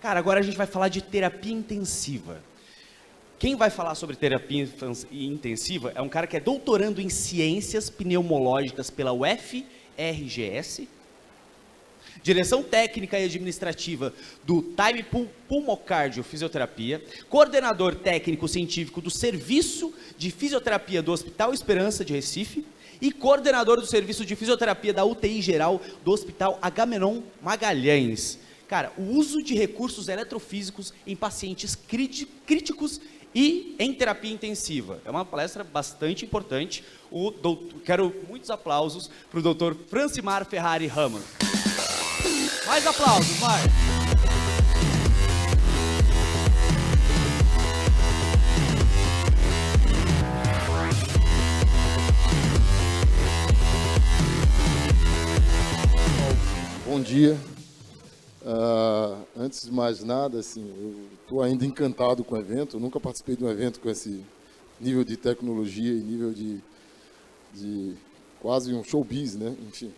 Cara, agora a gente vai falar de terapia intensiva. Quem vai falar sobre terapia intensiva é um cara que é doutorando em ciências pneumológicas pela UFRGS, direção técnica e administrativa do Time Pulmocardio Fisioterapia, coordenador técnico científico do Serviço de Fisioterapia do Hospital Esperança de Recife e coordenador do Serviço de Fisioterapia da UTI Geral do Hospital Agamenon Magalhães. Cara, o uso de recursos eletrofísicos em pacientes críticos e em terapia intensiva. É uma palestra bastante importante. Quero muitos aplausos para o Dr. Francimar Ferrari Ramos. Mais aplausos, vai! Bom dia. Antes de mais nada, assim, eu estou ainda encantado com o evento. Eu nunca participei de um evento com esse nível de tecnologia e nível de quase um showbiz, né? Enfim.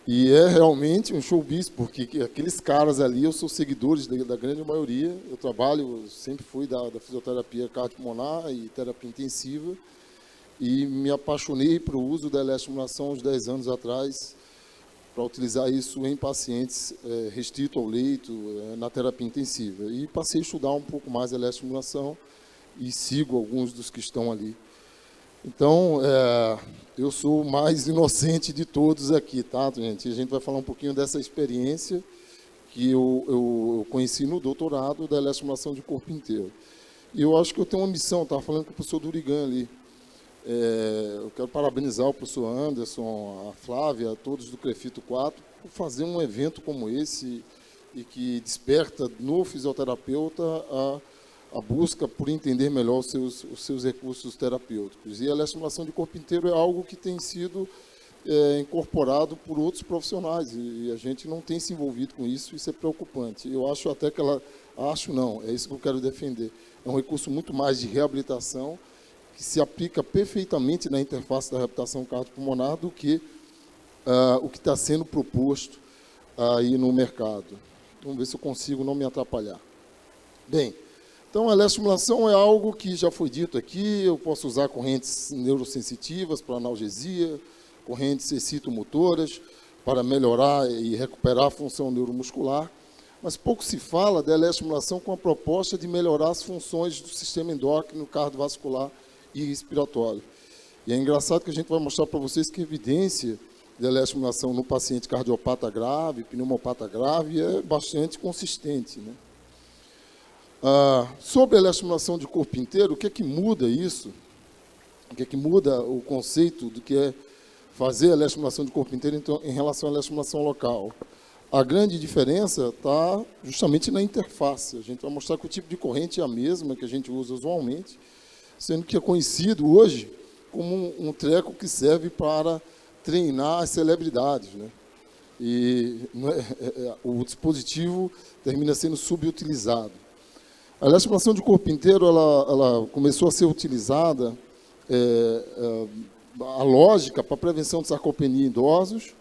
E é realmente um showbiz, porque aqueles caras ali, eu sou seguidores da grande maioria. Eu sempre fui da fisioterapia cardiopulmonar e terapia intensiva, e me apaixonei para o uso da eletroestimulação uns 10 anos atrás, para utilizar isso em pacientes restrito ao leito, na terapia intensiva. E passei a estudar um pouco mais a eletroestimulação e sigo alguns dos que estão ali. Então, eu sou o mais inocente de todos aqui, tá, gente? A gente vai falar um pouquinho dessa experiência que eu conheci no doutorado da eletroestimulação de corpo inteiro. E eu acho que eu tenho uma missão, estava falando com o professor Durigan ali. Eu quero parabenizar o professor Anderson, a Flávia, a todos do CREFITO 4, por fazer um evento como esse e que desperta no fisioterapeuta a busca por entender melhor os seus recursos terapêuticos. E a eletroestimulação de corpo inteiro é algo que tem sido incorporado por outros profissionais, e a gente não tem se envolvido com isso, isso é preocupante. Eu acho até que é isso que eu quero defender. É um recurso muito mais de reabilitação, que se aplica perfeitamente na interface da reabilitação cardiopulmonar do que o que está sendo proposto aí no mercado. Vamos ver se eu consigo não me atrapalhar. Bem, então a eletroestimulação é algo que já foi dito aqui. Eu posso usar correntes neurosensitivas para analgesia, correntes excitomotoras para melhorar e recuperar a função neuromuscular, mas pouco se fala da eletroestimulação com a proposta de melhorar as funções do sistema endócrino, cardiovascular e respiratório. E é engraçado que a gente vai mostrar para vocês que a evidência da eletroestimulação no paciente cardiopata grave, pneumopata grave, é bastante consistente, né? Sobre a eletroestimulação de corpo inteiro, o que é que muda isso? O que é que muda o conceito do que é fazer a eletroestimulação de corpo inteiro em relação à eletroestimulação local? A grande diferença está justamente na interface. A gente vai mostrar que o tipo de corrente é a mesma que a gente usa usualmente, sendo que é conhecido hoje como um treco que serve para treinar as celebridades, né? E o dispositivo termina sendo subutilizado. A eletroestimulação de corpo inteiro ela começou a ser utilizada, a lógica para a prevenção de sarcopenia em idosos,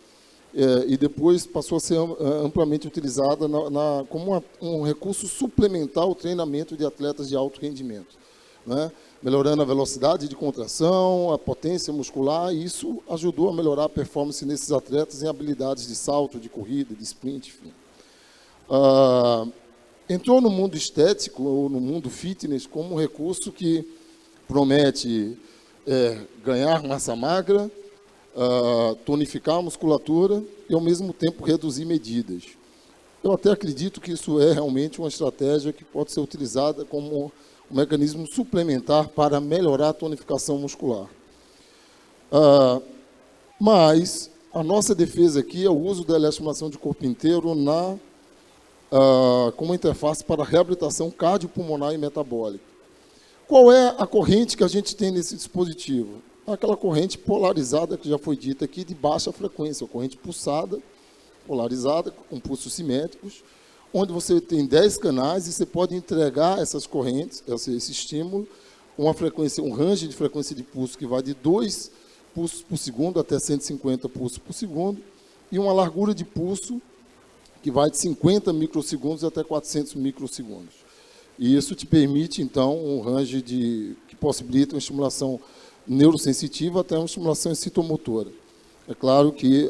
e depois passou a ser amplamente utilizada como um recurso suplementar ao treinamento de atletas de alto rendimento, né? Melhorando a velocidade de contração, a potência muscular, e isso ajudou a melhorar a performance nesses atletas em habilidades de salto, de corrida, de sprint, enfim. Entrou no mundo estético, ou no mundo fitness, como um recurso que promete ganhar massa magra, tonificar a musculatura e, ao mesmo tempo, reduzir medidas. Eu até acredito que isso é realmente uma estratégia que pode ser utilizada como um mecanismo suplementar para melhorar a tonificação muscular. Mas a nossa defesa aqui é o uso da eletroestimulação de corpo inteiro como interface para a reabilitação cardiopulmonar e metabólica. Qual é a corrente que a gente tem nesse dispositivo? Aquela corrente polarizada que já foi dita aqui, de baixa frequência, a corrente pulsada, polarizada, com pulsos simétricos, onde você tem 10 canais e você pode entregar essas correntes, esse estímulo, um range de frequência de pulso que vai de 2 pulsos por segundo até 150 pulsos por segundo, e uma largura de pulso que vai de 50 microsegundos até 400 microsegundos. E isso te permite, então, um range que possibilita uma estimulação neurosensitiva até uma estimulação excitomotora. É claro que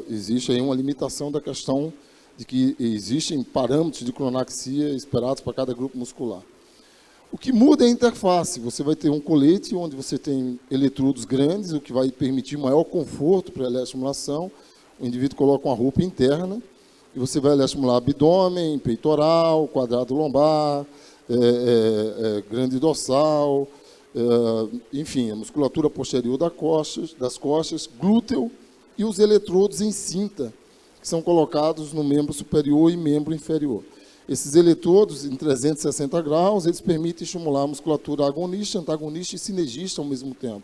existe aí uma limitação da questão de que existem parâmetros de clonaxia esperados para cada grupo muscular. O que muda é a interface. Você vai ter um colete onde você tem eletrodos grandes, o que vai permitir maior conforto para a eletroestimulação. O indivíduo coloca uma roupa interna e você vai eletroestimular abdômen, peitoral, quadrado lombar, grande dorsal, enfim, a musculatura posterior das costas, glúteo e os eletrodos em cinta, que são colocados no membro superior e membro inferior. Esses eletrodos, em 360 graus, eles permitem estimular a musculatura agonista, antagonista e sinergista ao mesmo tempo.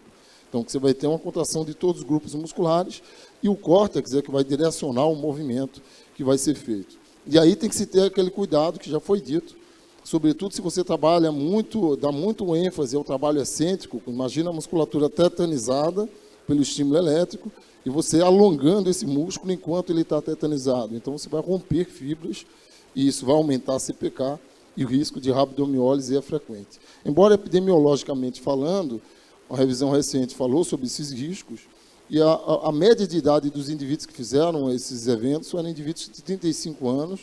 Então, você vai ter uma contração de todos os grupos musculares e o córtex é que vai direcionar o movimento que vai ser feito. E aí tem que se ter aquele cuidado que já foi dito, sobretudo se você trabalha muito, dá muito ênfase ao trabalho excêntrico. Imagina a musculatura tetanizada pelo estímulo elétrico e você alongando esse músculo enquanto ele está tetanizado. Então, você vai romper fibras e isso vai aumentar a CPK e o risco de rabdomiólise é frequente. Embora epidemiologicamente falando, uma revisão recente falou sobre esses riscos e a média de idade dos indivíduos que fizeram esses eventos eram indivíduos de 35 anos,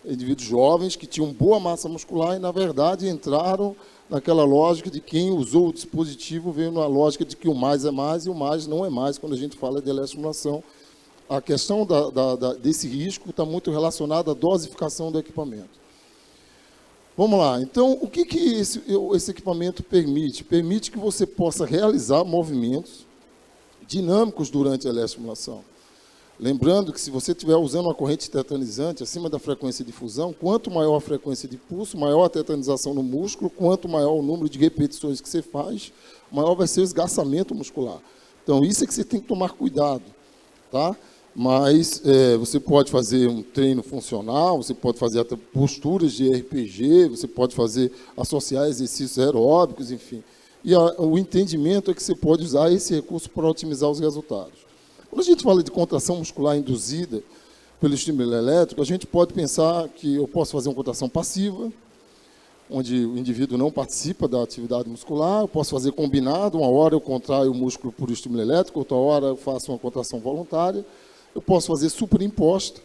indivíduos jovens que tinham boa massa muscular e, na verdade, entraram naquela lógica de quem usou o dispositivo veio na lógica de que o mais é mais e o mais não é mais quando a gente fala de eletroestimulação. A questão desse risco está muito relacionada à dosificação do equipamento. Vamos lá. Então, o que esse equipamento permite? Permite que você possa realizar movimentos dinâmicos durante a eletroestimulação. Lembrando que se você estiver usando uma corrente tetanizante acima da frequência de fusão, quanto maior a frequência de pulso, maior a tetanização no músculo, quanto maior o número de repetições que você faz, maior vai ser o esgarçamento muscular. Então, isso é que você tem que tomar cuidado, tá? Mas você pode fazer um treino funcional, você pode fazer até posturas de RPG, você pode associar exercícios aeróbicos, enfim. E o entendimento é que você pode usar esse recurso para otimizar os resultados. Quando a gente fala de contração muscular induzida pelo estímulo elétrico, a gente pode pensar que eu posso fazer uma contração passiva, onde o indivíduo não participa da atividade muscular, eu posso fazer combinado, uma hora eu contraio o músculo por estímulo elétrico, outra hora eu faço uma contração voluntária. Eu posso fazer superimposta,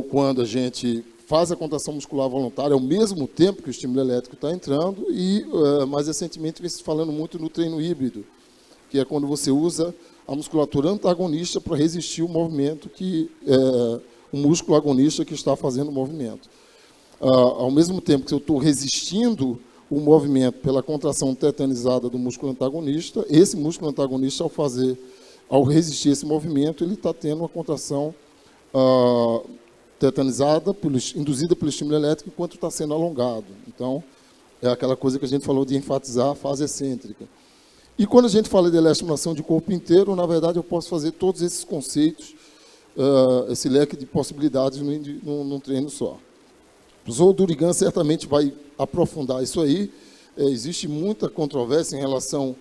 quando a gente faz a contração muscular voluntária ao mesmo tempo que o estímulo elétrico está entrando, e mais recentemente vem se falando muito no treino híbrido, que é quando você usa a musculatura antagonista para resistir o movimento que o músculo agonista que está fazendo o movimento. Ao mesmo tempo que eu estou resistindo o movimento pela contração tetanizada do músculo antagonista, esse músculo antagonista, ao resistir esse movimento, ele está tendo uma contração tetanizada, induzida pelo estímulo elétrico, enquanto está sendo alongado. Então, é aquela coisa que a gente falou de enfatizar a fase excêntrica. E quando a gente fala de eletroestimulação de corpo inteiro, na verdade, eu posso fazer todos esses conceitos, esse leque de possibilidades num treino só. O professor Durigan certamente vai aprofundar isso aí. Existe muita controvérsia em relação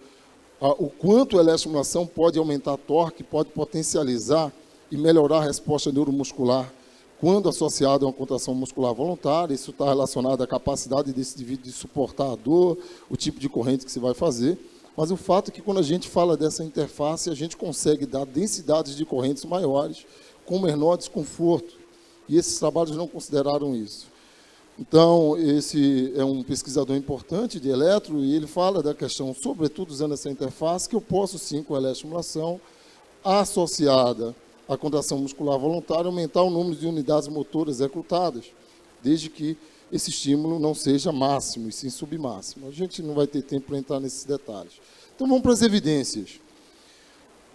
o quanto a eletroestimulação pode aumentar torque, pode potencializar e melhorar a resposta neuromuscular quando associado a uma contração muscular voluntária. Isso está relacionado à capacidade desse indivíduo de suportar a dor, o tipo de corrente que se vai fazer. Mas o fato é que quando a gente fala dessa interface, a gente consegue dar densidades de correntes maiores com menor desconforto. E esses trabalhos não consideraram isso. Então, esse é um pesquisador importante de eletro e ele fala da questão, sobretudo usando essa interface, que eu posso sim, com a eletroestimulação associada à contração muscular voluntária, aumentar o número de unidades motoras recrutadas, desde que esse estímulo não seja máximo e sim submáximo. A gente não vai ter tempo para entrar nesses detalhes. Então, vamos para as evidências.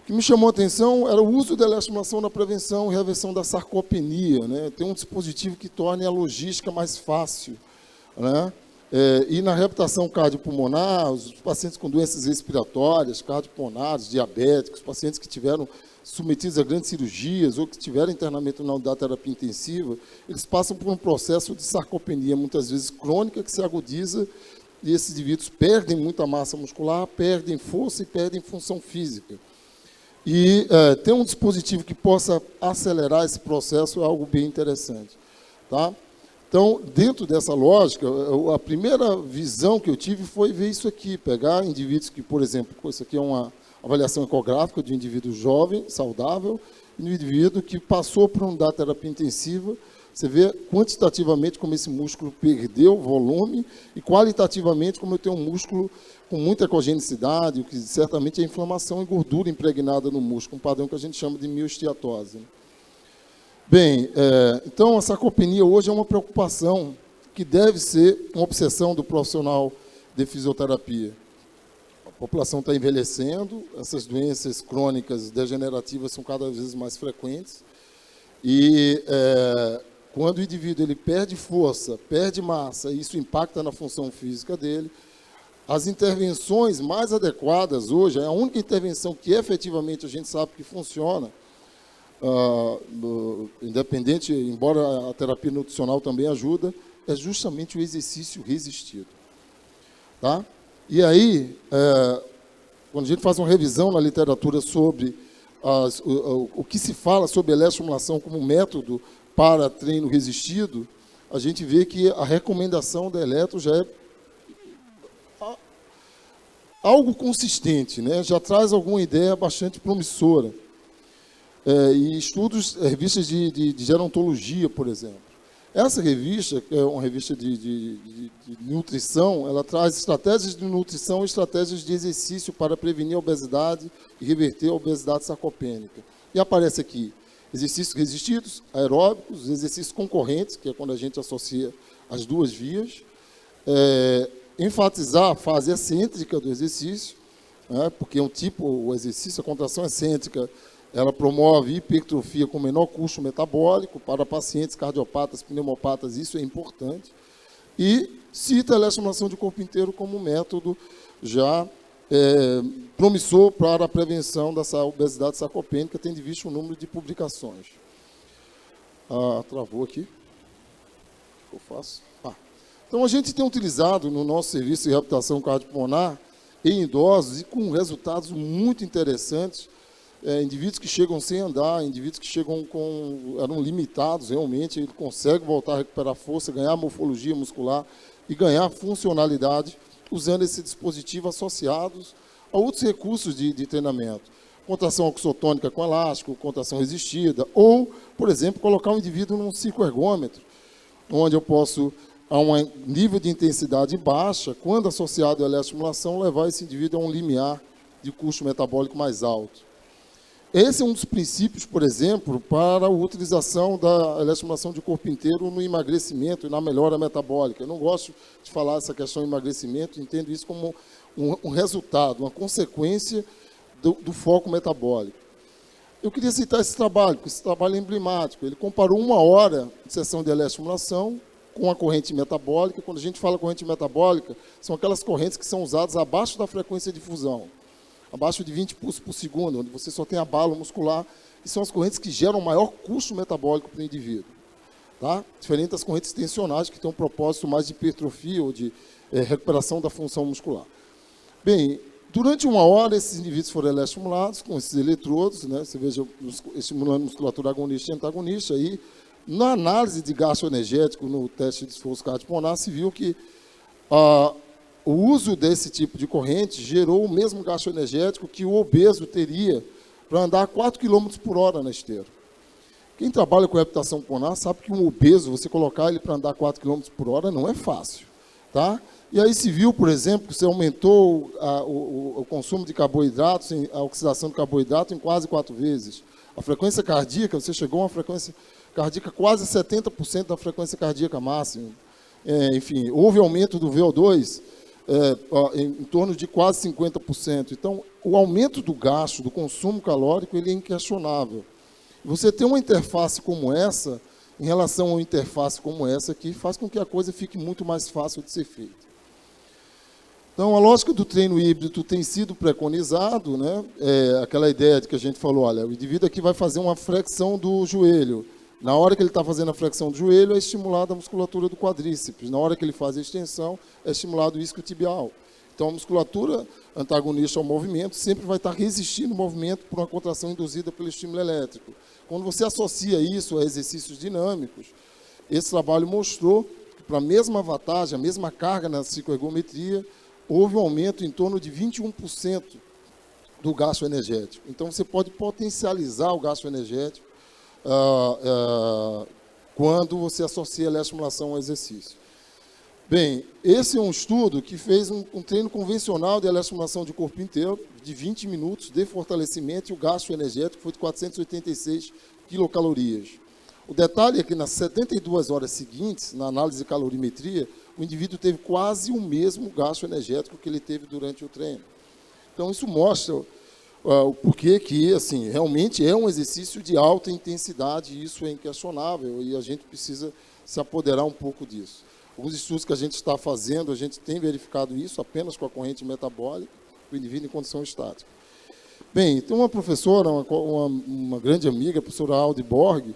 O que me chamou a atenção era o uso da eletroestimulação na prevenção e reversão da sarcopenia, né? Tem um dispositivo que torne a logística mais fácil, né? E na reabilitação cardiopulmonar, os pacientes com doenças respiratórias, cardiopulmonares, diabéticos, pacientes que tiveram submetidos a grandes cirurgias ou que tiveram internamento na unidade de terapia intensiva, eles passam por um processo de sarcopenia, muitas vezes crônica, que se agudiza, e esses indivíduos perdem muita massa muscular, perdem força e perdem função física. E ter um dispositivo que possa acelerar esse processo é algo bem interessante. Tá? Então, dentro dessa lógica, a primeira visão que eu tive foi ver isso aqui, pegar indivíduos que, por exemplo, isso aqui é uma avaliação ecográfica de um indivíduo jovem, saudável, e um indivíduo que passou por uma terapia intensiva. Você vê quantitativamente como esse músculo perdeu volume e qualitativamente como eu tenho um músculo com muita ecogenicidade, o que certamente é inflamação e gordura impregnada no músculo, um padrão que a gente chama de miosteatose. Bem, então a sarcopenia hoje é uma preocupação que deve ser uma obsessão do profissional de fisioterapia. A população está envelhecendo, essas doenças crônicas degenerativas são cada vez mais frequentes e quando o indivíduo ele perde força, perde massa, e isso impacta na função física dele, as intervenções mais adequadas hoje, a única intervenção que efetivamente a gente sabe que funciona, independente, embora a terapia nutricional também ajuda, é justamente o exercício resistido. Tá? E aí, quando a gente faz uma revisão na literatura sobre o que se fala sobre eletroestimulação como método para treino resistido, a gente vê que a recomendação da eletro já é algo consistente, né? Já traz alguma ideia bastante promissora. E estudos, revistas de gerontologia, por exemplo. Essa revista, que é uma revista de nutrição, ela traz estratégias de nutrição e estratégias de exercício para prevenir a obesidade e reverter a obesidade sarcopênica. E aparece aqui exercícios resistidos, aeróbicos, exercícios concorrentes, que é quando a gente associa as duas vias, enfatizar a fase excêntrica do exercício, né, porque o exercício, a contração excêntrica, ela promove hipertrofia com menor custo metabólico para pacientes cardiopatas, pneumopatas, isso é importante. E cita a eletroestimulação de corpo inteiro como método já promissor para a prevenção dessa obesidade sarcopênica, tendo visto um número de publicações. Travou aqui. O que eu faço? Então, a gente tem utilizado no nosso serviço de reabilitação cardiopulmonar em idosos e com resultados muito interessantes, indivíduos que chegam sem andar, indivíduos que eram limitados realmente, ele consegue voltar a recuperar força, ganhar morfologia muscular e ganhar funcionalidade usando esse dispositivo associados a outros recursos de treinamento. Contração oxotônica com elástico, contração resistida, ou, por exemplo, colocar um indivíduo num cicloergômetro, onde eu posso, a um nível de intensidade baixa, quando associado à eletroestimulação, levar esse indivíduo a um limiar de custo metabólico mais alto. Esse é um dos princípios, por exemplo, para a utilização da eletroestimulação de corpo inteiro no emagrecimento e na melhora metabólica. Eu não gosto de falar essa questão de emagrecimento, entendo isso como um resultado, uma consequência do foco metabólico. Eu queria citar esse trabalho, porque esse trabalho é emblemático. Ele comparou 1 hora de sessão de eletroestimulação com a corrente metabólica. Quando a gente fala corrente metabólica, são aquelas correntes que são usadas abaixo da frequência de difusão, abaixo de 20 pulsos por segundo, onde você só tem abalo muscular, e são as correntes que geram maior custo metabólico para o indivíduo. Tá? Diferente das correntes tensionais, que têm um propósito mais de hipertrofia ou de recuperação da função muscular. Bem, durante 1 hora, esses indivíduos foram eletroestimulados com esses eletrodos, né? Você veja, estimulando musculatura agonista e antagonista, e na análise de gasto energético, no teste de esforço cardiopulmonar, se viu que o uso desse tipo de corrente gerou o mesmo gasto energético que o obeso teria para andar 4 km por hora na esteira. Quem trabalha com reabilitação pulmonar sabe que um obeso, você colocar ele para andar 4 km por hora não é fácil. Tá? E aí se viu, por exemplo, que você aumentou o consumo de carboidratos, a oxidação de carboidrato em quase 4 vezes. A frequência cardíaca, você chegou a uma frequência cardíaca quase 70% da frequência cardíaca máxima. Enfim, houve aumento do VO2, em torno de quase 50%. Então, o aumento do gasto, do consumo calórico, ele é inquestionável. Você ter uma interface como essa, em relação a uma interface como essa aqui, faz com que a coisa fique muito mais fácil de ser feita. Então, a lógica do treino híbrido tem sido preconizado, né? Aquela ideia de que a gente falou, olha, o indivíduo aqui vai fazer uma flexão do joelho. Na hora que ele está fazendo a flexão do joelho, é estimulada a musculatura do quadríceps. Na hora que ele faz a extensão, é estimulado o isquiotibial. Então, a musculatura antagonista ao movimento sempre vai estar resistindo ao movimento por uma contração induzida pelo estímulo elétrico. Quando você associa isso a exercícios dinâmicos, esse trabalho mostrou que, para a mesma vantagem, a mesma carga na cicloergometria, houve um aumento em torno de 21% do gasto energético. Então, você pode potencializar o gasto energético quando você associa a eletroestimulação ao exercício. Bem, esse é um estudo que fez um treino convencional de eletroestimulação de corpo inteiro, de 20 minutos, de fortalecimento, e o gasto energético foi de 486 quilocalorias. O detalhe é que nas 72 horas seguintes, na análise de calorimetria, o indivíduo teve quase o mesmo gasto energético que ele teve durante o treino. Então, isso mostra o porquê que, assim, realmente é um exercício de alta intensidade, e isso é inquestionável, e a gente precisa se apoderar um pouco disso. Alguns estudos que a gente está fazendo, a gente tem verificado isso apenas com a corrente metabólica, o indivíduo em condição estática. Bem, tem uma professora, uma grande amiga, a professora Aldi Borg,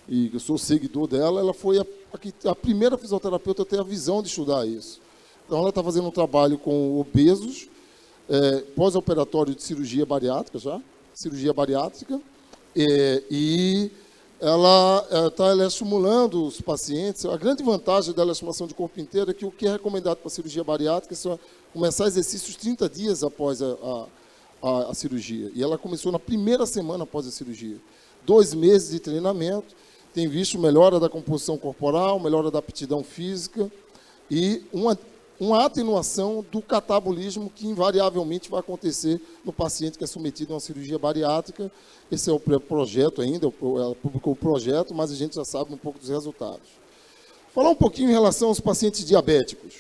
e eu sou seguidor dela, ela foi a primeira fisioterapeuta a ter a visão de estudar isso. Então, ela está fazendo um trabalho com obesos, pós-operatório de cirurgia bariátrica e ela está eletroestimulando os pacientes. A grande vantagem da eletroestimulação de corpo inteiro é que o que é recomendado para a cirurgia bariátrica é começar exercícios 30 dias após a cirurgia. E ela começou na primeira semana após a cirurgia. 2 meses de treinamento, tem visto melhora da composição corporal, melhora da aptidão física e uma atenuação do catabolismo que invariavelmente vai acontecer no paciente que é submetido a uma cirurgia bariátrica. Esse é o projeto ainda, ela publicou o projeto, mas a gente já sabe um pouco dos resultados. Falar um pouquinho em relação aos pacientes diabéticos.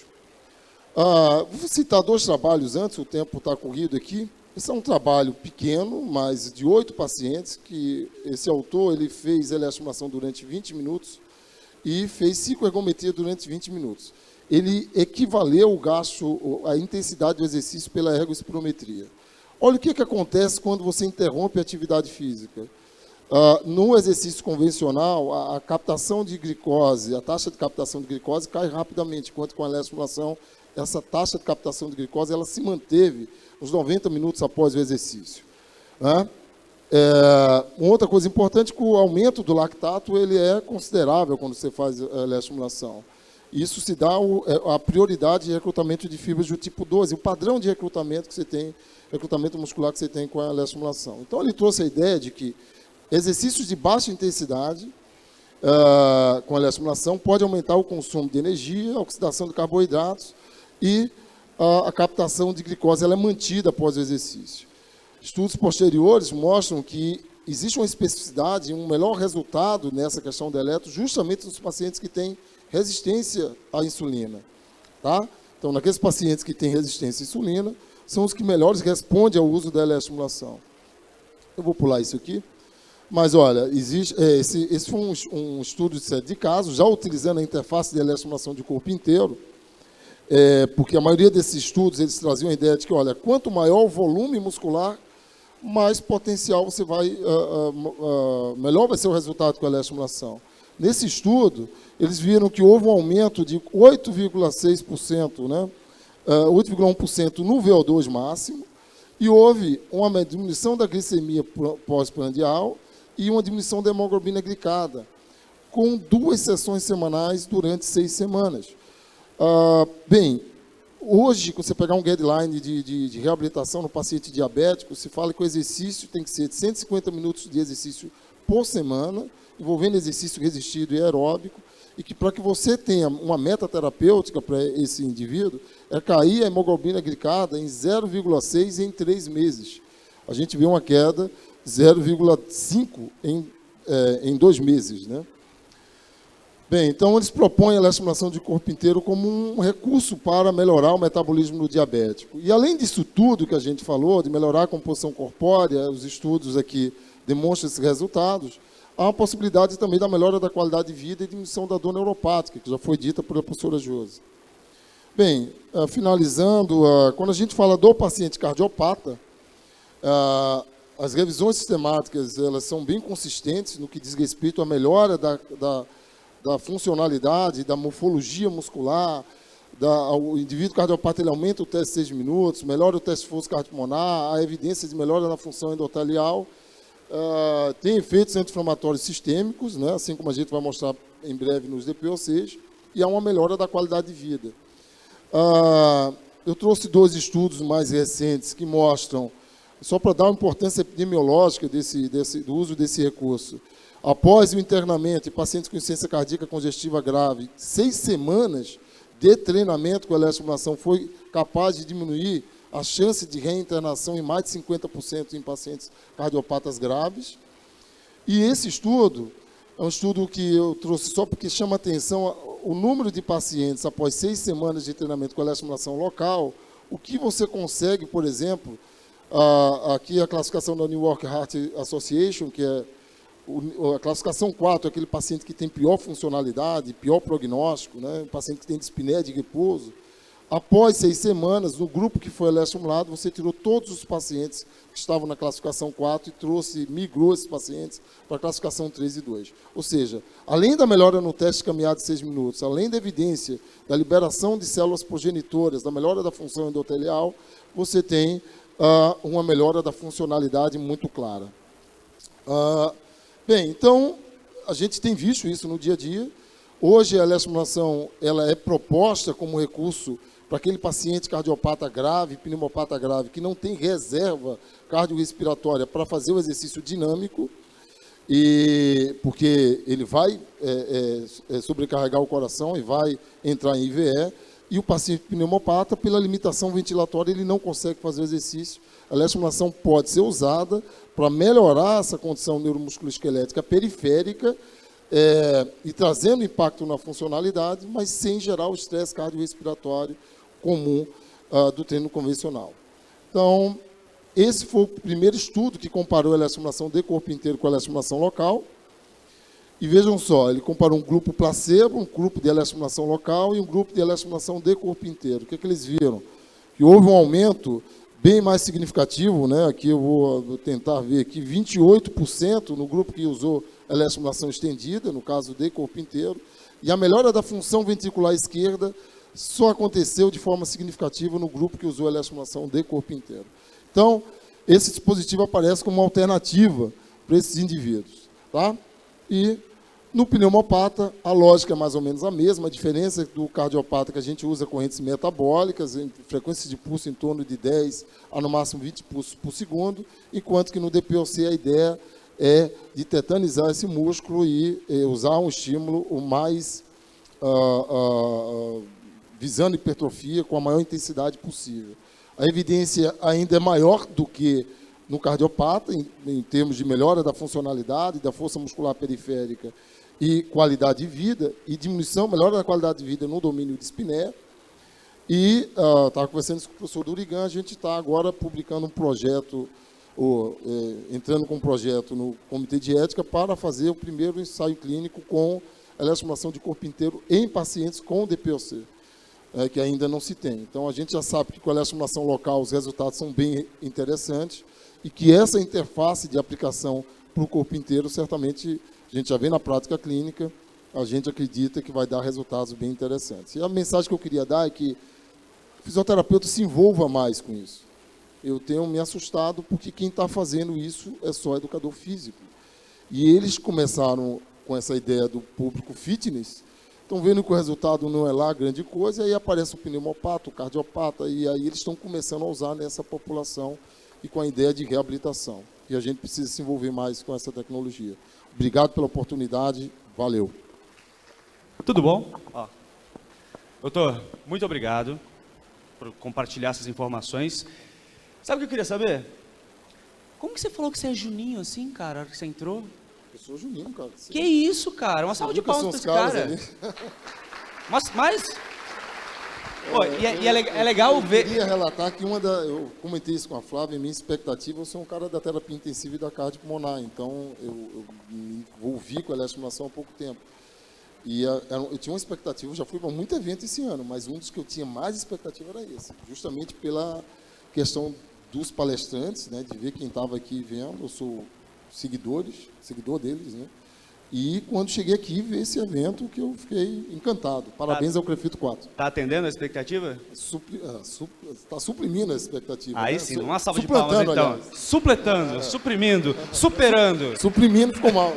Vou citar 2 trabalhos antes, o tempo está corrido aqui. Esse é um trabalho pequeno, mas de 8 pacientes, que esse autor ele fez eletroestimulação durante 20 minutos e fez cicloergometria durante 20 minutos. Ele equivaleu o gasto, a intensidade do exercício pela ergospirometria. Olha o que acontece quando você interrompe a atividade física. No exercício convencional, a captação de glicose, a taxa de captação de glicose cai rapidamente, enquanto com a eletroestimulação, essa taxa de captação de glicose ela se manteve uns 90 minutos após o exercício. Uma outra coisa importante é que o aumento do lactato ele é considerável quando você faz a eletroestimulação. Isso se dá a prioridade de recrutamento de fibras do tipo 12, o padrão de recrutamento que você tem, recrutamento muscular que você tem com a eletroestimulação. Então, ele trouxe a ideia de que exercícios de baixa intensidade com a eletroestimulação pode aumentar o consumo de energia, a oxidação de carboidratos e a captação de glicose ela é mantida após o exercício. Estudos posteriores mostram que existe uma especificidade e um melhor resultado nessa questão do eletro justamente nos pacientes que têm resistência à insulina. Tá? Então, naqueles pacientes que têm resistência à insulina, são os que melhores respondem ao uso da eletroestimulação. Eu vou pular isso aqui. Mas, olha, esse foi um estudo de série de casos, já utilizando a interface de eletroestimulação de corpo inteiro, porque a maioria desses estudos, eles traziam a ideia de que, olha, quanto maior o volume muscular, mais potencial você vai, melhor vai ser o resultado com a eletroestimulação. Nesse estudo, eles viram que houve um aumento de 8,6%, né, 8,1% no VO2 máximo, e houve uma diminuição da glicemia pós-prandial e uma diminuição da hemoglobina glicada, com 2 sessões semanais durante 6 semanas. Bem, hoje, quando você pegar um guideline de reabilitação no paciente diabético, se fala que o exercício tem que ser de 150 minutos de exercício por semana, envolvendo exercício resistido e aeróbico, e que para que você tenha uma meta terapêutica para esse indivíduo, é cair a hemoglobina glicada em 0,6 em 3 meses. A gente vê uma queda 0,5 em 2 meses, né? Bem, então eles propõem a eletroestimulação de corpo inteiro como um recurso para melhorar o metabolismo do diabético. E além disso tudo que a gente falou, de melhorar a composição corpórea, os estudos aqui demonstram esses resultados, há uma possibilidade também da melhora da qualidade de vida e diminuição da dor neuropática, que já foi dita pela professora Josi. Bem, finalizando, quando a gente fala do paciente cardiopata, as revisões sistemáticas elas são bem consistentes no que diz respeito à melhora da funcionalidade, da morfologia muscular, o indivíduo cardiopata ele aumenta o teste de 6 minutos, melhora o teste de força cardiopulmonar, a evidência de melhora na função endotelial, tem efeitos anti-inflamatórios sistêmicos, né, assim como a gente vai mostrar em breve nos DPOCs, e há uma melhora da qualidade de vida. Eu trouxe 2 estudos mais recentes que mostram, só para dar uma importância epidemiológica do uso desse recurso, após o internamento em pacientes com insuficiência cardíaca congestiva grave, 6 semanas de treinamento com eletroestimulação foi capaz de diminuir a chance de reinternação em mais de 50% em pacientes cardiopatas graves. E esse estudo é um estudo que eu trouxe só porque chama atenção o número de pacientes após 6 semanas de treinamento com eletroestimulação local, o que você consegue, por exemplo, aqui a classificação da New York Heart Association, que é a classificação 4, aquele paciente que tem pior funcionalidade, pior prognóstico, né, um paciente que tem dispneia de repouso. Após 6 semanas, no grupo que foi eletroestimulado, você tirou todos os pacientes que estavam na classificação 4 e migrou esses pacientes para a classificação 3 e 2. Ou seja, além da melhora no teste de caminhada de 6 minutos, além da evidência da liberação de células progenitoras, da melhora da função endotelial, você tem uma melhora da funcionalidade muito clara. Bem, então, a gente tem visto isso no dia a dia. Hoje, a eletroestimulação ela é proposta como recurso para aquele paciente cardiopata grave, pneumopata grave, que não tem reserva cardiorrespiratória para fazer o exercício dinâmico, porque ele vai sobrecarregar o coração e vai entrar em IVE, e o paciente pneumopata, pela limitação ventilatória, ele não consegue fazer o exercício. A eletroestimulação pode ser usada para melhorar essa condição neuromusculoesquelética periférica e trazendo impacto na funcionalidade, mas sem gerar o estresse cardiorrespiratório comum do treino convencional. Então, esse foi o primeiro estudo que comparou a eletroestimulação de corpo inteiro com a eletroestimulação local. E vejam só, ele comparou um grupo placebo, um grupo de eletroestimulação local e um grupo de eletroestimulação de corpo inteiro. O que eles viram? Que houve um aumento bem mais significativo, né? Aqui eu vou tentar ver aqui, 28% no grupo que usou eletroestimulação estendida, no caso de corpo inteiro, e a melhora da função ventricular esquerda só aconteceu de forma significativa no grupo que usou eletroestimulação de corpo inteiro. Então, esse dispositivo aparece como uma alternativa para esses indivíduos, tá? E no pneumopata, a lógica é mais ou menos a mesma, a diferença do cardiopata que a gente usa correntes metabólicas, em frequência de pulso em torno de 10 a no máximo 20 pulsos por segundo, enquanto que no DPOC a ideia é de tetanizar esse músculo e usar um estímulo o mais visando hipertrofia com a maior intensidade possível. A evidência ainda é maior do que no cardiopata, em termos de melhora da funcionalidade, da força muscular periférica e qualidade de vida, e diminuição, melhora da qualidade de vida no domínio de dispneia. E estava conversando com o professor Durigan, a gente está agora publicando um projeto, entrando com um projeto no Comitê de Ética para fazer o primeiro ensaio clínico com eletroestimulação de corpo inteiro em pacientes com DPOC, que ainda não se tem. Então, a gente já sabe que com a eletroestimulação local os resultados são bem interessantes e que essa interface de aplicação para o corpo inteiro, certamente, a gente já vê na prática clínica, a gente acredita que vai dar resultados bem interessantes. E a mensagem que eu queria dar é que o fisioterapeuta se envolva mais com isso. Eu tenho me assustado porque quem está fazendo isso é só educador físico. E eles começaram com essa ideia do público fitness, estão vendo que o resultado não é lá grande coisa, e aí aparece o pneumopata, o cardiopata, e aí eles estão começando a usar nessa população e com a ideia de reabilitação. E a gente precisa se envolver mais com essa tecnologia. Obrigado pela oportunidade, valeu. Tudo bom? Doutor, muito obrigado por compartilhar essas informações. Sabe o que eu queria saber? Como que você falou que você é Juninho assim, cara, na hora que você entrou? Eu sou Juninho, cara. Que isso, cara? Uma salva de palmas pra esse cara. Mas... Pô, é legal ver... Eu queria relatar que eu comentei isso com a Flávia, minha expectativa, eu sou um cara da terapia intensiva e da cardiopulmonar, então eu me envolvi com a eletroestimulação há pouco tempo. E eu tinha uma expectativa, eu já fui para muito evento esse ano, mas um dos que eu tinha mais expectativa era esse, justamente pela questão dos palestrantes, né, de ver quem estava aqui vendo, eu sou seguidor deles, né, E quando cheguei aqui, vi esse evento que eu fiquei encantado. Parabéns ao Crefito 4. Tá atendendo a expectativa? Está suprimindo a expectativa. Aí né? sim, uma salva de palmas Suplantando, então. aliás. Supletando, suprimindo, superando. Suprimindo ficou mal.